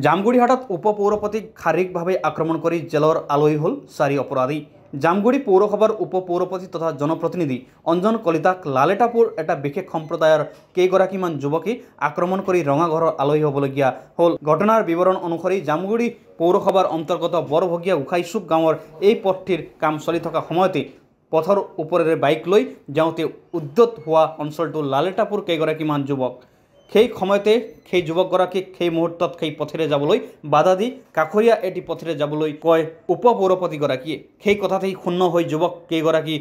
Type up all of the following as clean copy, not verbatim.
জামগুড়িহাটত উপপৌৰপতিক শাৰীৰিকভাৱে আক্ৰমণ কৰি জেলৰ আলহী হ'ল 4 অপৰাধী। জামগুড়ি পৌৰসভাৰ উপপৌৰপতি তথা জনপ্ৰতিনিধি অঞ্জন কলিতাক লালেটাপুৰ এটা বিশেষ সম্প্ৰদায়ৰ কেইগৰাকীমান যুৱকে আক্ৰমণ কৰি ৰঙাঘৰৰ আলহী হ'বলগীয়া হ'ল। ঘটনাৰ বিৱৰণ অনুসৰি জামগুড়ি পৌৰসভাৰ অন্তৰ্গত বৰভগীয়া গোসাইচুক গাঁৱৰ এই পথটিৰ কাম চলি থকা সময়তে পথৰ ওপৰেৰে বাইক লৈ যাওঁতে উদ্যত হোৱা অঞ্চলটোৰ লালেটাপুৰ কেইগৰাকীমান যুৱক। সেই সময়তে সেই যুৱকগৰাকীক সেই মুহূৰ্তত সেই পথেৰে যাবলৈ বাধা দি কাষৰীয়া এটি পথেৰে যাবলৈ কয় উপপৌৰপতিগৰাকীয়ে। সেই কথাতেই ক্ষুণ্ণ হৈ যুৱক কেইগৰাকী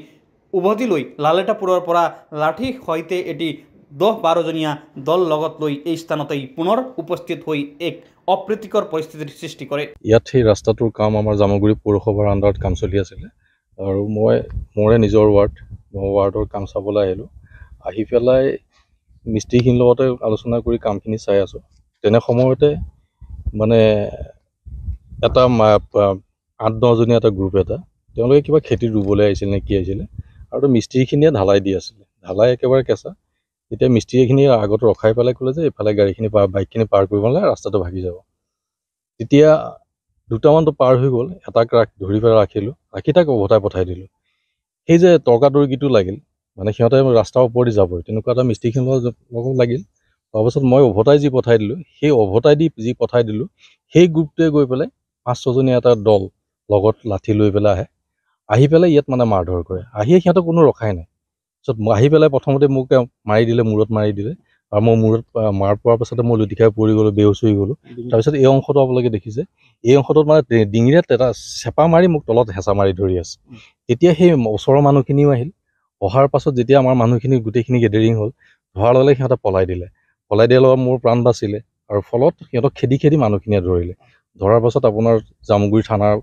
উভতি লৈ লালেটাপুৰৰ পৰা লাঠিৰ সৈতে এটি 10-12 জনীয়া দল লগত লৈ এই স্থানতেই পুনৰ উপস্থিত হৈ এক অপ্ৰীতিকৰ পৰিস্থিতিৰ সৃষ্টি কৰে। ইয়াত সেই ৰাস্তাটোৰ কাম আমাৰ জামগুড়ি পৌৰসভাৰ আণ্ডাৰত কাম চলি আছিলে আৰু মোৰে নিজৰ ৱাৰ্ডৰ কাম চাবলৈ আহিলোঁ। আহি পেলাই মিস্ত্ৰীখিনিৰ লগতে আলোচনা কৰি কামখিনি চাই আছোঁ। তেনে সময়তে মানে এটা 8-9 জনীয়া এটা গ্ৰুপ তেওঁলোকে কিবা খেতি ৰুবলৈ আহিছিল নে কি আহিছিলে আৰু মিস্ত্ৰীখিনিয়ে ঢালাই দি আছিলে। ঢালাই একেবাৰে কেঁচা। তেতিয়া মিস্ত্ৰীখিনি আগত ৰখাই পেলাই ক'লে যে এইফালে গাড়ীখিনি বাইকখিনি পাৰ কৰিব নালাগে, ৰাস্তাটো ভাগি যাব। তেতিয়া দুটামানটো পাৰ হৈ গ'ল, এটাক ধৰি পেলাই ৰাখি তাক উভতাই পঠাই দিলোঁ। সেই যে তৰ্কাতৰ্কিটো লাগিল, মানে সিহঁতে ৰাস্তাৰ ওপৰেদি যাবই, তেনেকুৱা এটা মিস্ত্ৰীখিনিৰ লগত লাগিল। তাৰপাছত মই উভতাই যি পঠাই দিলোঁ, সেই উভতাই দি যি পঠাই দিলোঁ, সেই গ্ৰুপটোৱে গৈ পেলাই 5-6 জনীয়া এটা দল লগত লাঠি লৈ পেলাই আহি পেলাই ইয়াত মানে মাৰধৰ কৰে। আহিয়ে সিহঁতক কোনো ৰখাই নাই। তাৰপিছত আহি পেলাই প্ৰথমতে মোক মাৰি দিলে, মূৰত মাৰি দিলে আৰু মই মূৰত মাৰ পোৱাৰ পাছতে মই লুটি খাই পৰি গ'লোঁ, বেহুচ হৈ গ'লোঁ। তাৰপিছত এই অংশটো আপোনালোকে দেখিছে, এই অংশটোত মানে ডিঙিৰে এটা চেপা মাৰি মোক তলত হেঁচা মাৰি ধৰি আছে। তেতিয়া সেই ওচৰৰ মানুহখিনিও আহিল। অহাৰ পাছত যেতিয়া আমাৰ মানুহখিনি গোটেইখিনি গেডাৰিং হ'ল, ধৰাৰ লগে সিহঁতে পলাই দিয়াৰ লগত মোৰ প্ৰাণ বাচিলে আৰু ফলত সিহঁতক খেদি মানুহখিনিয়ে ধৰিলে। ধৰাৰ পাছত আপোনাৰ জামগুড়ি থানাৰ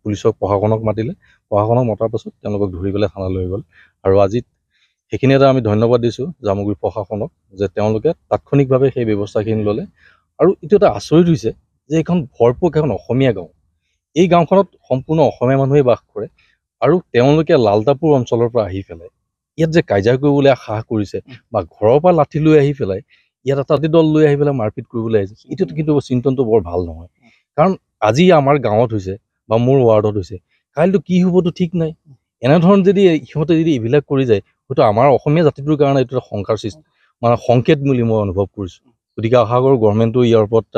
পুলিচক প্ৰশাসনক মাতিলে। প্ৰশাসনক মতাৰ পাছত তেওঁলোকক ধৰি পেলাই থানালৈ লৈ গ'ল। আৰু আজি সেইখিনি এটা আমি ধন্যবাদ দিছোঁ জামগুড়ি প্ৰশাসনক যে তেওঁলোকে তাৎক্ষণিকভাৱে সেই ব্যৱস্থাখিনি ল'লে। আৰু এইটো এটা আচৰিত হৈছে যে এইখন ভৰপূৰ এখন অসমীয়া গাঁও। এই গাঁওখনত সম্পূৰ্ণ অসমীয়া মানুহেই বাস কৰে আৰু তেওঁলোকে লালটাপুৰ অঞ্চলৰ পৰা আহি পেলাই ইয়াত যে কাজিয়া কৰিবলৈ সাহ কৰিছে বা ঘৰৰ পৰা লাঠি লৈ আহি পেলাই ইয়াত এটা দল লৈ আহি পেলাই মাৰপিট কৰিবলৈ আহিছে, এইটোতো কিন্তু চিন্তনটো বৰ ভাল নহয়। কাৰণ আজি আমাৰ গাঁৱত হৈছে বা মোৰ ৱাৰ্ডত হৈছে, কাইলৈতো কি হ'বতো ঠিক নাই। এনেধৰণৰ যদি সিহঁতে এইবিলাক কৰি যায়, হয়তো আমাৰ অসমীয়া জাতিটোৰ কাৰণে এইটো এটা শংকাৰ সৃষ্টি, মানে সংকেত বুলি মই অনুভৱ কৰিছোঁ। গতিকে আশা কৰোঁ গভৰ্ণমেণ্টো ইয়াৰ ওপৰত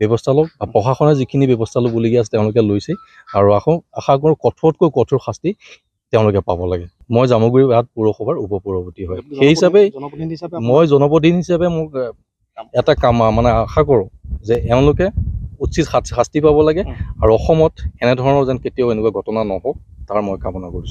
ব্যৱস্থা লওক বা প্ৰশাসনে যিখিনি ব্যৱস্থা ল'বলগীয়া আছে তেওঁলোকে লৈছে আৰু আশা কৰোঁ কঠোৰতকৈ কঠোৰ শাস্তি তেওঁলোকে পাব লাগে। মই জামগুড়িহাট পৌৰসভাৰ উপপৌৰপতি হয়। সেই হিচাপে মই জনপ্ৰতিনিধি হিচাপে মোক এটা কাম মানে আশা কৰোঁ যে এওঁলোকে উচিত শাস্তি পাব লাগে আৰু অসমত এনেধৰণৰ যেন কেতিয়াও এনেকুৱা ঘটনা নহওক তাৰ মই কামনা কৰিছোঁ।